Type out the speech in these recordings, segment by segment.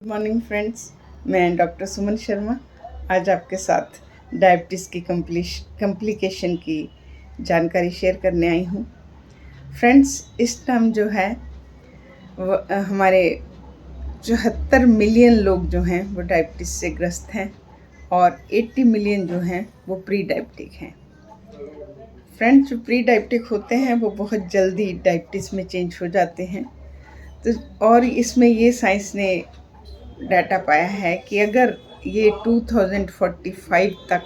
Morning friends, मैं doctor Suman Sharma आज आपके साथ डायबिटीज़ की कम्प्लिकेशन की जानकारी शेयर करने आई हूँ। फ्रेंड्स, इस टाइम जो है हमारे 74 मिलियन लोग जो हैं वो डायबिटीज़ से ग्रस्त हैं और 80 मिलियन जो हैं वो प्री डायबिटिक हैं। फ्रेंड्स, जो प्री डायबिटिक होते हैं वो बहुत जल्दी डायबिटीज़ में चेंज हो जाते हैं। तो और इसमें ये साइंस ने डाटा पाया है कि अगर ये 2045 तक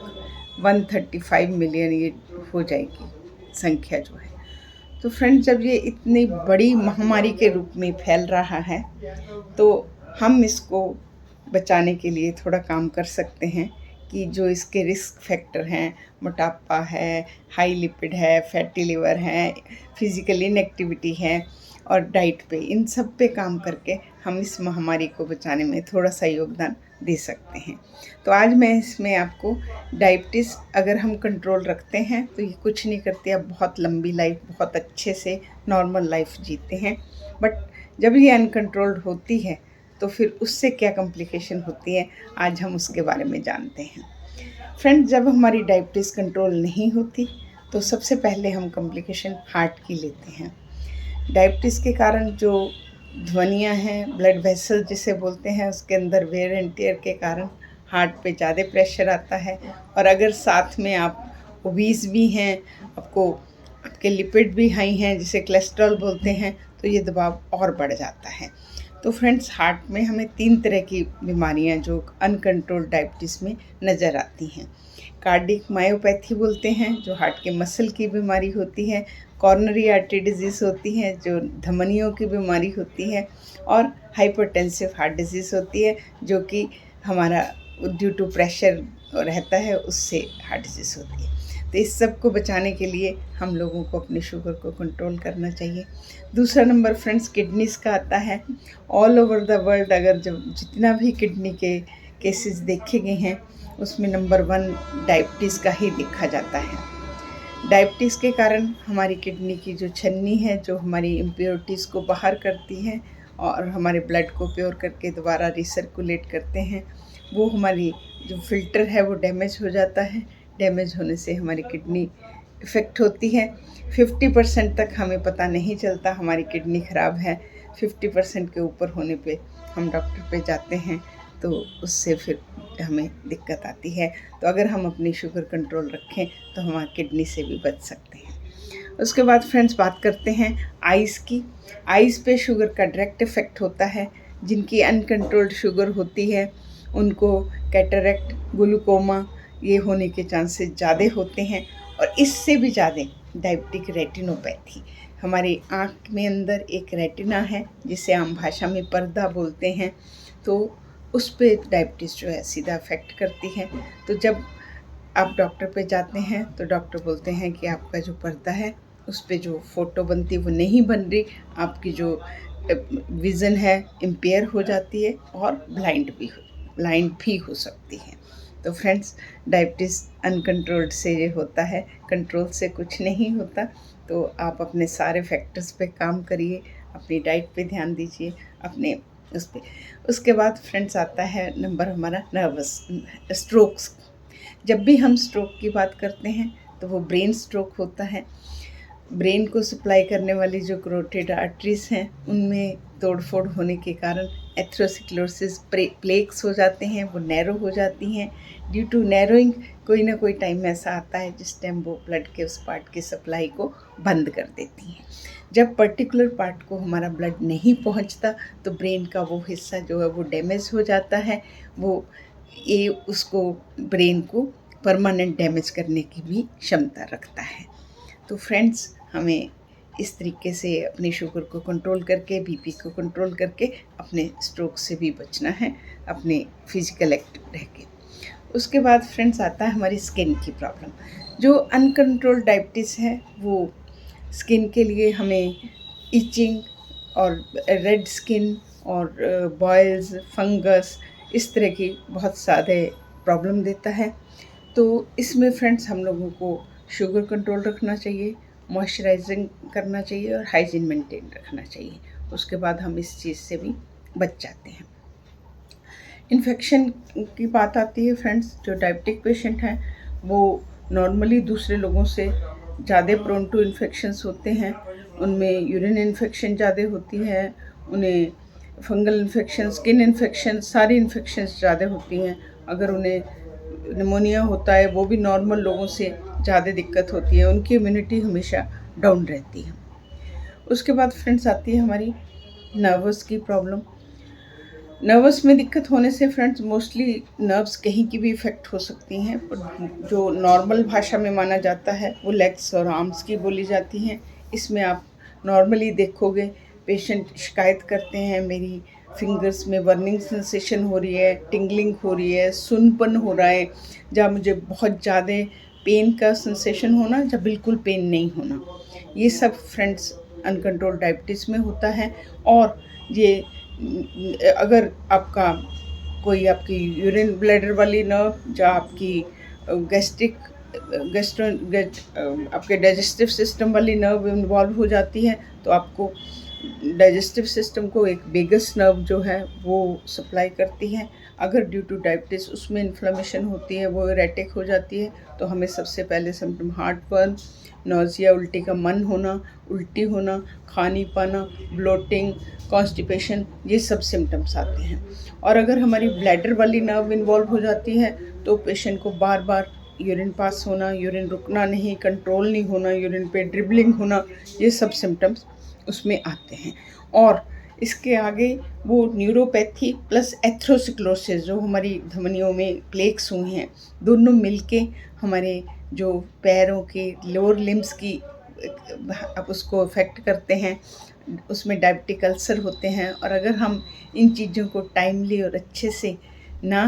135 मिलियन ये हो जाएगी संख्या जो है, तो फ्रेंड्स जब ये इतनी बड़ी महामारी के रूप में फैल रहा है तो हम इसको बचाने के लिए थोड़ा काम कर सकते हैं कि जो इसके रिस्क फैक्टर हैं, मोटापा है, हाई लिपिड है, फैटी लिवर है, फिज़िकल इनएक्टिविटी है और डाइट पे, इन सब पे काम करके हम इस महामारी को बचाने में थोड़ा सा योगदान दे सकते हैं। तो आज मैं इसमें आपको डायबिटीज़ अगर हम कंट्रोल रखते हैं तो ये कुछ नहीं करती, आप बहुत लंबी लाइफ, बहुत अच्छे से नॉर्मल लाइफ जीते हैं। बट जब ये अनकंट्रोल्ड होती है तो फिर उससे क्या कॉम्प्लिकेशन होती है, आज हम उसके बारे में जानते हैं। फ्रेंड्स, जब हमारी डायबिटीज़ कंट्रोल नहीं होती तो सबसे पहले हम कॉम्प्लिकेशन हार्ट की लेते हैं। डायबिटीज़ के कारण जो ध्वनियाँ हैं, ब्लड वेसल जिसे बोलते हैं, उसके अंदर वेयर एंड टेयर के कारण हार्ट पे ज़्यादा प्रेशर आता है। और अगर साथ में आप ओबीस भी हैं, आपके लिपिड भी हाई हैं जिसे कोलेस्ट्रॉल बोलते हैं, तो ये दबाव और बढ़ जाता है। तो फ्रेंड्स, हार्ट में हमें 3 तरह की बीमारियां जो अनकंट्रोल्ड डायबिटीज़ में नज़र आती हैं। कार्डिक मायोपैथी बोलते हैं, जो हार्ट के मसल की बीमारी होती है। कॉर्नरी आर्टरी डिजीज़ होती है, जो धमनियों की बीमारी होती है। और हाइपरटेंसिव हार्ट डिजीज़ होती है, जो कि हमारा ड्यू टू प्रेशर रहता है, उससे हार्ट डिजीज़ होती है। तो इस सब को बचाने के लिए हम लोगों को अपनी शुगर को कंट्रोल करना चाहिए। दूसरा नंबर फ्रेंड्स किडनीज़ का आता है। ऑल ओवर द वर्ल्ड अगर जितना भी किडनी के केसेस देखे गए हैं उसमें नंबर 1 डायबिटीज़ का ही देखा जाता है। डायबिटीज़ के कारण हमारी किडनी की जो छन्नी है, जो हमारी इम्प्योरिटीज़ को बाहर करती है और हमारे ब्लड को प्योर करके दोबारा रिसर्कुलेट करते हैं, वो हमारी जो फ़िल्टर है वो डैमेज हो जाता है। डैमेज होने से हमारी किडनी इफ़ेक्ट होती है। 50% तक हमें पता नहीं चलता हमारी किडनी ख़राब है। 50% के ऊपर होने पे हम डॉक्टर पे जाते हैं तो उससे फिर हमें दिक्कत आती है। तो अगर हम अपनी शुगर कंट्रोल रखें तो हम किडनी से भी बच सकते हैं। उसके बाद फ्रेंड्स बात करते हैं आइज़ की। आइज़ पे शुगर का डायरेक्ट इफ़ेक्ट होता है। जिनकी अनकंट्रोल्ड शुगर होती है उनको कैटरेक्ट, ग्लूकोमा ये होने के चांसेस ज़्यादा होते हैं। और इससे भी ज़्यादा डायबिटिक रेटिनोपैथी, हमारी आँख में अंदर एक रेटिना है जिसे आम भाषा में पर्दा बोलते हैं, तो उस पे डायबिटीज़ जो है सीधा अफेक्ट करती है। तो जब आप डॉक्टर पे जाते हैं तो डॉक्टर बोलते हैं कि आपका जो पर्दा है उस पे जो फ़ोटो बनती है वो नहीं बन रही, आपकी जो विज़न है इम्पेयर हो जाती है और ब्लाइंड भी हो सकती है। तो फ्रेंड्स, डायबिटीज़ अनकंट्रोल्ड से ये होता है, कंट्रोल से कुछ नहीं होता। तो आप अपने सारे फैक्टर्स पे काम करिए, अपनी डाइट पे ध्यान दीजिए, अपने उस पे। उसके बाद फ्रेंड्स आता है नंबर हमारा नर्वस स्ट्रोक्स। जब भी हम स्ट्रोक की बात करते हैं तो वो ब्रेन स्ट्रोक होता है। ब्रेन को सप्लाई करने वाली जो करोटिड आर्टरीज हैं उनमें तोड़फोड़ होने के कारण एथेरोस्क्लेरोसिस प्लेक्स हो जाते हैं, वो नैरो हो जाती हैं। ड्यू टू नैरोइंग कोई ना कोई टाइम ऐसा आता है जिस टाइम वो ब्लड के उस पार्ट की सप्लाई को बंद कर देती हैं। जब पर्टिकुलर पार्ट को हमारा ब्लड नहीं पहुंचता तो ब्रेन का वो हिस्सा जो है वो डैमेज हो जाता है। वो ये उसको ब्रेन को परमानेंट डैमेज करने की भी क्षमता रखता है। तो फ्रेंड्स, हमें इस तरीके से अपनी शुगर को कंट्रोल करके, बीपी को कंट्रोल करके अपने स्ट्रोक से भी बचना है, अपने फिजिकल एक्टिव रह के। उसके बाद फ्रेंड्स आता है हमारी स्किन की प्रॉब्लम। जो अनकंट्रोल्ड डायबिटीज़ है वो स्किन के लिए हमें इचिंग और रेड स्किन और बॉयल्स, फंगस, इस तरह की बहुत ज़्यादा प्रॉब्लम देता है। तो इसमें फ्रेंड्स हम लोगों को शुगर कंट्रोल रखना चाहिए, मॉइस्चराइजिंग करना चाहिए और हाइजीन मेंटेन रखना चाहिए। उसके बाद हम इस चीज़ से भी बच जाते हैं। इन्फेक्शन की बात आती है फ्रेंड्स, जो डायबिटिक पेशेंट हैं वो नॉर्मली दूसरे लोगों से ज़्यादा प्रोन टू इन्फेक्शंस होते हैं। उनमें यूरिन इन्फेक्शन ज़्यादा होती है, उन्हें फंगल इन्फेक्शन, स्किन इन्फेक्शन, सारी इन्फेक्शंस ज़्यादा होती हैं। अगर उन्हें निमोनिया होता है वो भी नॉर्मल लोगों से ज़्यादा दिक्कत होती है, उनकी इम्यूनिटी हमेशा डाउन रहती है। उसके बाद फ्रेंड्स आती है हमारी नर्वस की प्रॉब्लम। नर्वस में दिक्कत होने से फ्रेंड्स मोस्टली नर्व्स कहीं की भी इफ़ेक्ट हो सकती हैं, पर जो नॉर्मल भाषा में माना जाता है वो लेग्स और आर्म्स की बोली जाती हैं। इसमें आप नॉर्मली देखोगे पेशेंट शिकायत करते हैं, मेरी फिंगर्स में बर्निंग सेंसेशन हो रही है, टिंगलिंग हो रही है, सुनपन हो रहा है, जहाँ मुझे बहुत ज़्यादा पेन का सेंसेशन होना, जहाँ बिल्कुल पेन नहीं होना। ये सब फ्रेंड्स अनकंट्रोल्ड डायबिटीज़ में होता है। और ये अगर आपका कोई आपकी यूरिन ब्लैडर वाली नर्व या आपकी गैस्ट्रिक आपके डाइजेस्टिव सिस्टम वाली नर्व इन्वॉल्व हो जाती है, तो आपको डाइजेस्टिव सिस्टम को एक वेगस नर्व जो है वो सप्लाई करती है। अगर ड्यू टू डायबिटीज़ उसमें इन्फ्लेमेशन होती है, वो इरेटिक हो जाती है, तो हमें सबसे पहले सिम्टम हार्टबर्न, नौजिया, उल्टी का मन होना, उल्टी होना, खानी पाना, ब्लोटिंग, कॉन्स्टिपेशन, ये सब सिम्टम्स आते हैं। और अगर हमारी ब्लैडर वाली नर्व इन्वॉल्व हो जाती है तो पेशेंट को बार बार यूरिन पास होना, यूरिन रुकना नहीं, कंट्रोल नहीं होना, यूरिन पे ड्रिबलिंग होना, ये सब सिम्टम्स उसमें आते हैं। और इसके आगे वो न्यूरोपैथी प्लस एथ्रोस्क्लेरोसिस, जो हमारी धमनियों में प्लेक्स हुए हैं, दोनों मिलके हमारे जो पैरों के लोअर लिम्स की अब उसको अफेक्ट करते हैं, उसमें डायबिटिक अल्सर होते हैं। और अगर हम इन चीज़ों को टाइमली और अच्छे से ना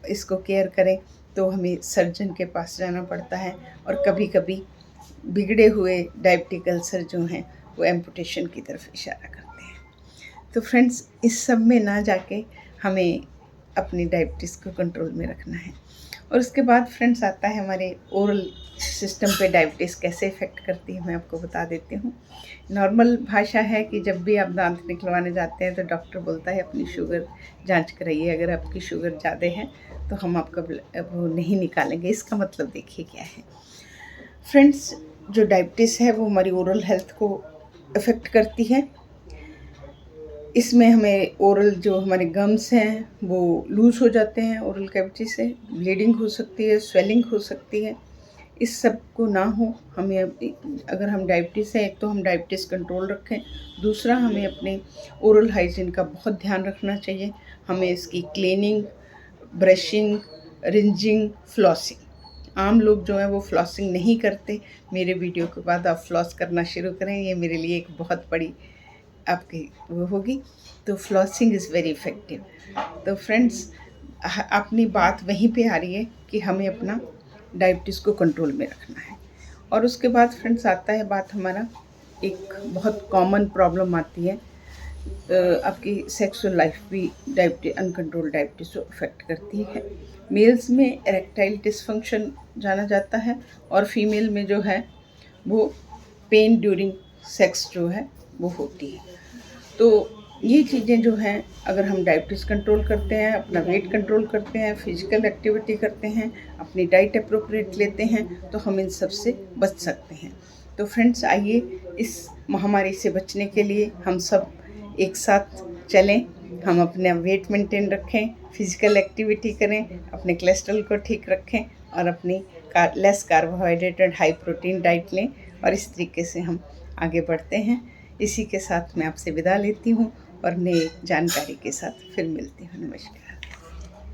इसको केयर करें तो हमें सर्जन के पास जाना पड़ता है, और कभी कभी बिगड़े हुए डायबिटिक अल्सर जो हैं वो एम्पुटेशन की तरफ इशारा करते हैं। तो फ्रेंड्स, इस सब में ना जाके हमें अपनी डायबिटीज़ को कंट्रोल में रखना है। और उसके बाद फ्रेंड्स आता है हमारे ओरल सिस्टम पे डायबिटीज़ कैसे इफ़ेक्ट करती है, मैं आपको बता देती हूँ। नॉर्मल भाषा है कि जब भी आप दांत निकलवाने जाते हैं तो डॉक्टर बोलता है अपनी शुगर जांच कराइए, अगर आपकी शुगर ज़्यादा है तो हम आपका वो नहीं निकालेंगे। इसका मतलब देखिए क्या है फ्रेंड्स, जो डायबिटीज़ है वो हमारी ओरल हेल्थ को अफेक्ट करती है। इसमें हमें ओरल जो हमारे गम्स हैं वो लूज़ हो जाते हैं, ओरल कैविटी से ब्लीडिंग हो सकती है, स्वेलिंग हो सकती है। इस सब को ना हो, हमें अगर हम डायबिटीज़ है, एक तो हम डायबिटीज़ कंट्रोल रखें, दूसरा हमें अपने ओरल हाइजीन का बहुत ध्यान रखना चाहिए। हमें इसकी क्लीनिंग, ब्रशिंग, रिंजिंग, फ्लॉसिंग, आम लोग जो है वो फ्लॉसिंग नहीं करते। मेरे वीडियो के बाद आप फ्लॉस करना शुरू करें, ये मेरे लिए एक बहुत बड़ी आपकी वो होगी। तो फ्लॉसिंग इज़ वेरी इफ़ेक्टिव। तो फ्रेंड्स, अपनी बात वहीं पे आ रही है कि हमें अपना डायबिटीज़ को कंट्रोल में रखना है। और उसके बाद फ्रेंड्स आता है बात हमारा, एक बहुत कॉमन प्रॉब्लम आती है, आपकी सेक्सुअल लाइफ भी अनकंट्रोल डायबिटीज़ को अफेक्ट करती है। मेल्स में एरेक्टाइल डिसफंक्शन जाना जाता है, और फीमेल में जो है वो पेन ड्यूरिंग सेक्स जो है वो होती है। तो ये चीज़ें जो हैं, अगर हम डायबिटीज़ कंट्रोल करते हैं, अपना वेट कंट्रोल करते हैं, फिजिकल एक्टिविटी करते हैं, अपनी डाइट अप्रोप्रिएट लेते हैं, तो हम इन सब से बच सकते हैं। तो फ्रेंड्स, आइए इस महामारी से बचने के लिए हम सब एक साथ चलें। हम अपना वेट मेंटेन रखें, फिजिकल एक्टिविटी करें, अपने कोलेस्ट्रॉल को ठीक रखें, और अपनी लेस कार्बोहाइड्रेट और हाई प्रोटीन डाइट लें। और इस तरीके से हम आगे बढ़ते हैं। इसी के साथ मैं आपसे विदा लेती हूँ और नई जानकारी के साथ फिर मिलती हूँ। नमस्कार।